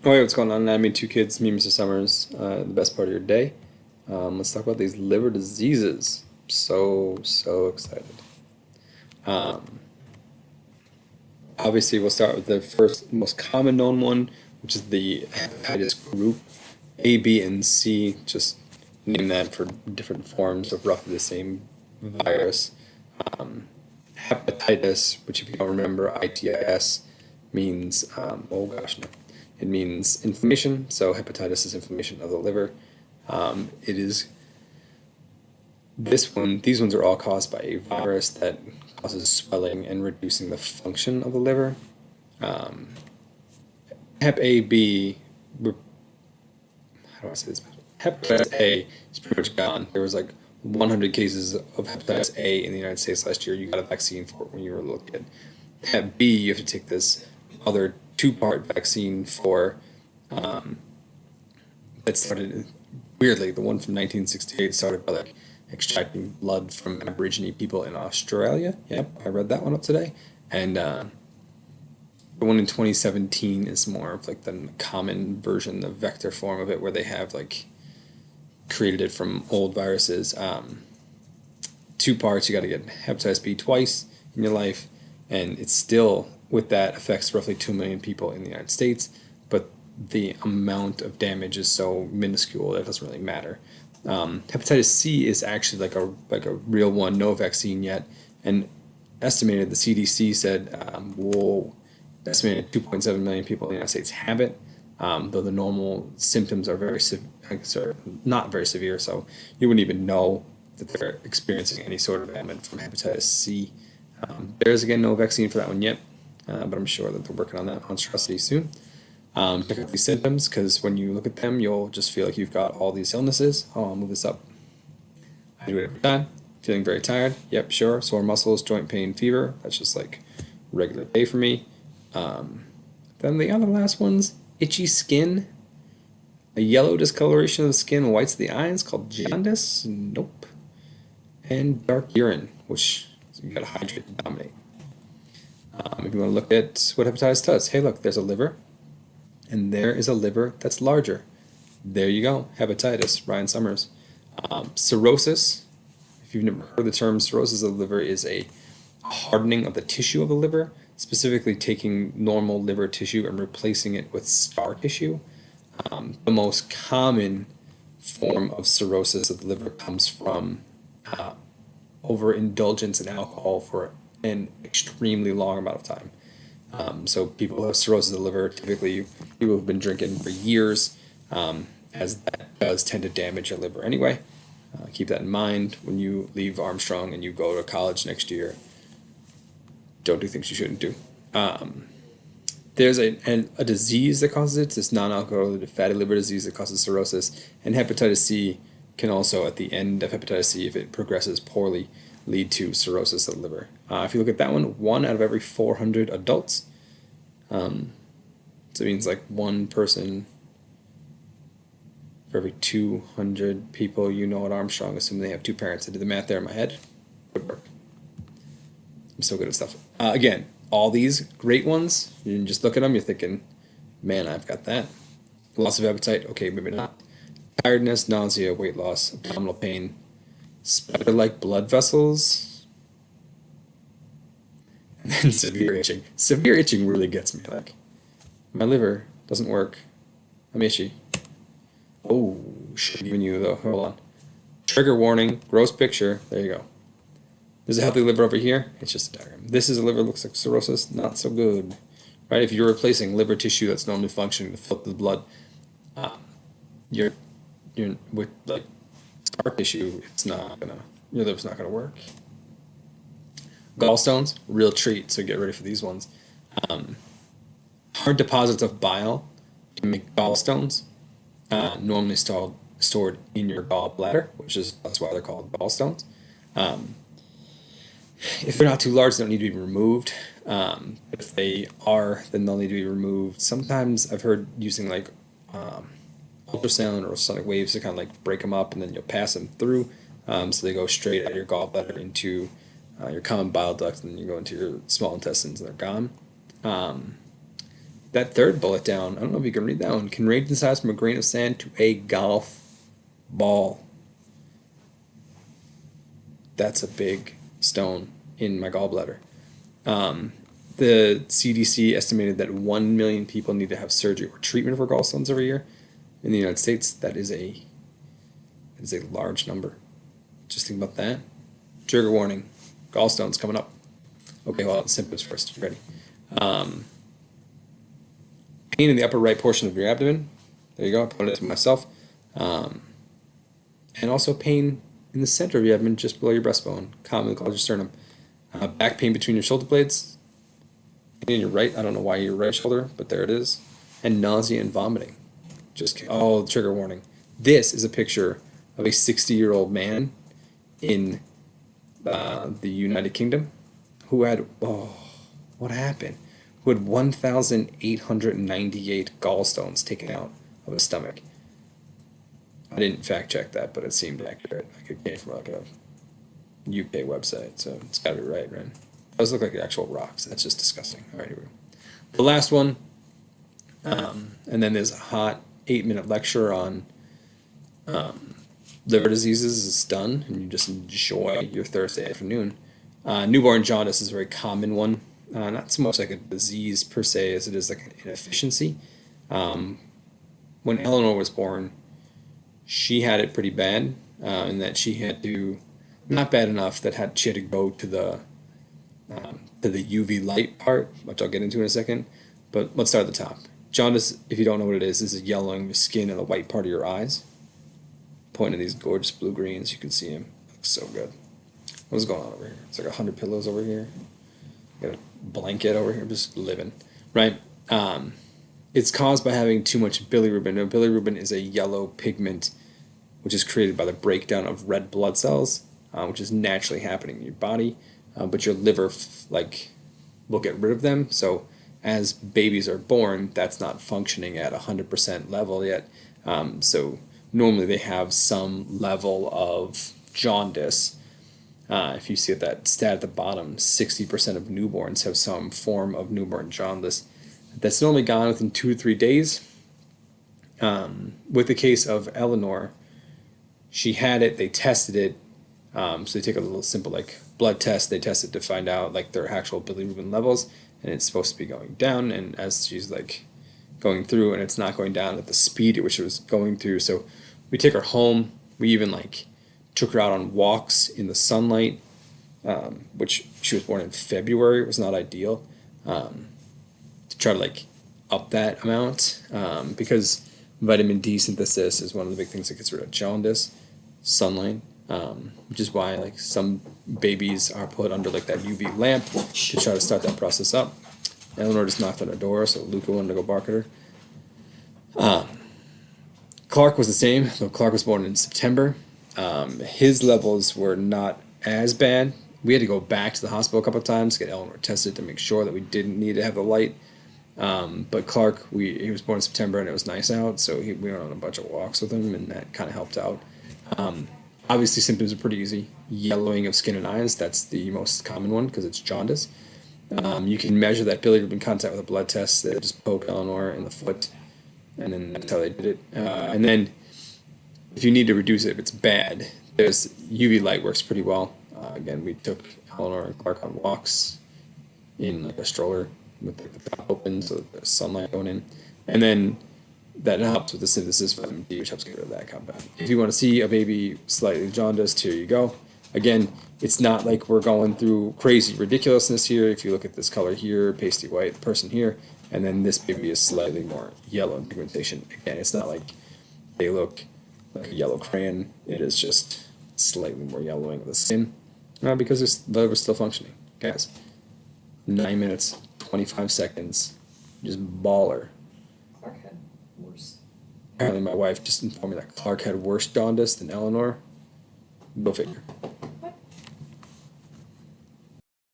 Oh, hey, what's going on? I mean, two kids, me, Mr. Summers. The best part of your day. Let's talk about these liver diseases. So excited. Um, Obviously, we'll start with the first, most common known one, which is the hepatitis group. A, B, and C. Just name that for different forms of roughly the same virus. Um, Hepatitis, which if you don't remember, ITIS means, oh gosh, no. It means inflammation. So hepatitis is inflammation of the liver. It is this one. These ones are all caused by a virus that causes swelling and reducing the function of the liver. Um, Hep A, B, how do I say this? Hepatitis A is pretty much gone. There was like 100 cases of hepatitis A in the United States last year. You got a vaccine for it when you were a little kid. Hep B, you have to take this other two-part vaccine for that started weirdly. The one from 1968 started by like extracting blood from Aborigine people in Australia. Yep, I read that one up today. And the one in 2017 is more of like the common version, the vector form of it, where they have like created it from old viruses. Two parts. You got to get hepatitis B twice in your life, and it's still with that affects roughly 2 million people in the United States, but the amount of damage is so minuscule that it doesn't really matter. Hepatitis C is actually like a real one, no vaccine yet, and estimated the CDC said, whoa, estimated 2.7 million people in the United States have it. Though the normal symptoms are not very severe, so you wouldn't even know that they're experiencing any sort of ailment from hepatitis C. There is again no vaccine for that one yet, but I'm sure that they're working on that monstrosity soon. Check out these symptoms because when you look at them, you'll just feel like you've got all these illnesses. Oh, I'll move this up. I do it every time. Feeling very tired. Yep, sure. Sore muscles, joint pain, fever. That's just like regular day for me. Um, then the other last ones, itchy skin, a yellow discoloration of the skin, whites of the eyes called jaundice. Nope. And dark urine, which you gotta hydrate and dominate. If you want to look at what hepatitis does, hey, look, there's a liver, and there is a liver that's larger. There you go, hepatitis, Ryan Summers. Cirrhosis, if you've never heard the term, cirrhosis of the liver is a hardening of the tissue of the liver, specifically taking normal liver tissue and replacing it with scar tissue. The most common form of cirrhosis of the liver comes from overindulgence in alcohol for an extremely long amount of time. So people who have cirrhosis of the liver, typically people who've been drinking for years, as that does tend to damage your liver anyway. Keep that in mind when you leave Armstrong and you go to college next year. Don't do things you shouldn't do. There's a disease that causes it, this non-alcoholic fatty liver disease that causes cirrhosis, and hepatitis C can also, at the end of hepatitis C, if it progresses poorly, lead to cirrhosis of the liver. If you look at that one out of every 400 adults, so it means like one person for every 200 people you know at Armstrong, assuming they have two parents. I did the math there in my head. Good work. I'm so good at stuff. Again, all these great ones, you can just look at them, you're thinking, man, I've got that. Loss of appetite, okay, maybe not. Tiredness, nausea, weight loss, abdominal pain, spider-like blood vessels, and then severe itching. Severe itching really gets me. Like, my liver doesn't work. I'm itchy. Oh, should have given you though. Hold on. Trigger warning, gross picture. There you go. There's a healthy liver over here. It's just a diagram. This is a liver, looks like cirrhosis. Not so good. Right? If you're replacing liver tissue that's normally functioning to filter the blood, you're with like scar tissue, your liver's not gonna work. Gallstones, real treat, so get ready for these ones. Hard deposits of bile can make gallstones, normally stored in your gallbladder, that's why they're called gallstones. If they're not too large, they don't need to be removed. If they are, then they'll need to be removed. Sometimes I've heard using like ultrasound or sonic waves to kind of like break them up, and then you'll pass them through, so they go straight out of your gallbladder into your common bile duct, and then you go into your small intestines, and they're gone. that third bullet down, I don't know if you can read that one, can range in size from a grain of sand to a golf ball. That's a big stone in my gallbladder. The CDC estimated that 1 million people need to have surgery or treatment for gallstones every year in the United States. That is a large number. Just think about that. Trigger warning: gallstones coming up. Okay, well, symptoms first. You ready? Pain in the upper right portion of your abdomen. There you go. I put it to myself. And also pain in the center of your abdomen, just below your breastbone, commonly called your sternum. Back pain between your shoulder blades. Pain in your right. I don't know why your right shoulder, but there it is. And nausea and vomiting. Oh, trigger warning. This is a picture of a 60-year-old man in the United Kingdom who had, what happened? Who had 1,898 gallstones taken out of his stomach. I didn't fact check that, but it seemed accurate. Like it came from like a UK website, so it's got to be right? Those look like actual rocks. That's just disgusting. All right, here we go. The last one, and then there's a hot 8-minute lecture on liver diseases is done, and you just enjoy your Thursday afternoon. Newborn jaundice is a very common one. Not so much like a disease per se as it is like an inefficiency. When Eleanor was born, she had it pretty bad, in that she had to, not bad enough that she had to go to the UV light part, which I'll get into in a second. But let's start at the top. Jaundice, if you don't know what it is a yellowing of the skin and the white part of your eyes. Pointing at these gorgeous blue greens, you can see them. Looks so good. What's going on over here? It's like 100 pillows over here. Got a blanket over here, just living, right? It's caused by having too much bilirubin. Now, bilirubin is a yellow pigment which is created by the breakdown of red blood cells, which is naturally happening in your body, but your liver will get rid of them. So as babies are born, that's not functioning at 100% level yet. So normally they have some level of jaundice. If you see that stat at the bottom, 60% of newborns have some form of newborn jaundice. That's normally gone within 2 to 3 days. With the case of Eleanor, she had it, they tested it, so they take a little simple blood test, they test it to find out their actual bilirubin levels, and it's supposed to be going down, and as she's going through, and it's not going down at the speed at which it was going through, so we take her home, we even took her out on walks in the sunlight, which she was born in February, it was not ideal, to try to up that amount, because vitamin D synthesis is one of the big things that gets rid of jaundice, sunlight, which is why some babies are put under that UV lamp to try to start that process up. Eleanor just knocked on her door, so Luca wanted to go bark at her. Clark was the same, so Clark was born in September. His levels were not as bad. We had to go back to the hospital a couple of times to get Eleanor tested to make sure that we didn't need to have the light. But Clark, he was born in September and it was nice out, so we went on a bunch of walks with him, and that kind of helped out. Obviously, symptoms are pretty easy. Yellowing of skin and eyes, that's the most common one because it's jaundice. You can measure that bilirubin content with a blood test. They just poke Eleanor in the foot, and then that's how they did it. And then if you need to reduce it, if it's bad, there's UV light works pretty well. Again, we took Eleanor and Clark on walks in a stroller with the top open so there's sunlight going in. And then that helps with the synthesis of vitamin D, which helps get rid of that compound. If you want to see a baby slightly jaundiced, here you go. Again, it's not like we're going through crazy ridiculousness here. If you look at this color here, pasty white person here, and then this baby is slightly more yellow in pigmentation. Again, it's not like they look like a yellow crayon. It is just slightly more yellowing of the skin because this liver is still functioning. Guys, 9 minutes, 25 seconds, just baller. Clark had worse. Apparently my wife just informed me that Clark had worse jaundice than Eleanor. Go figure.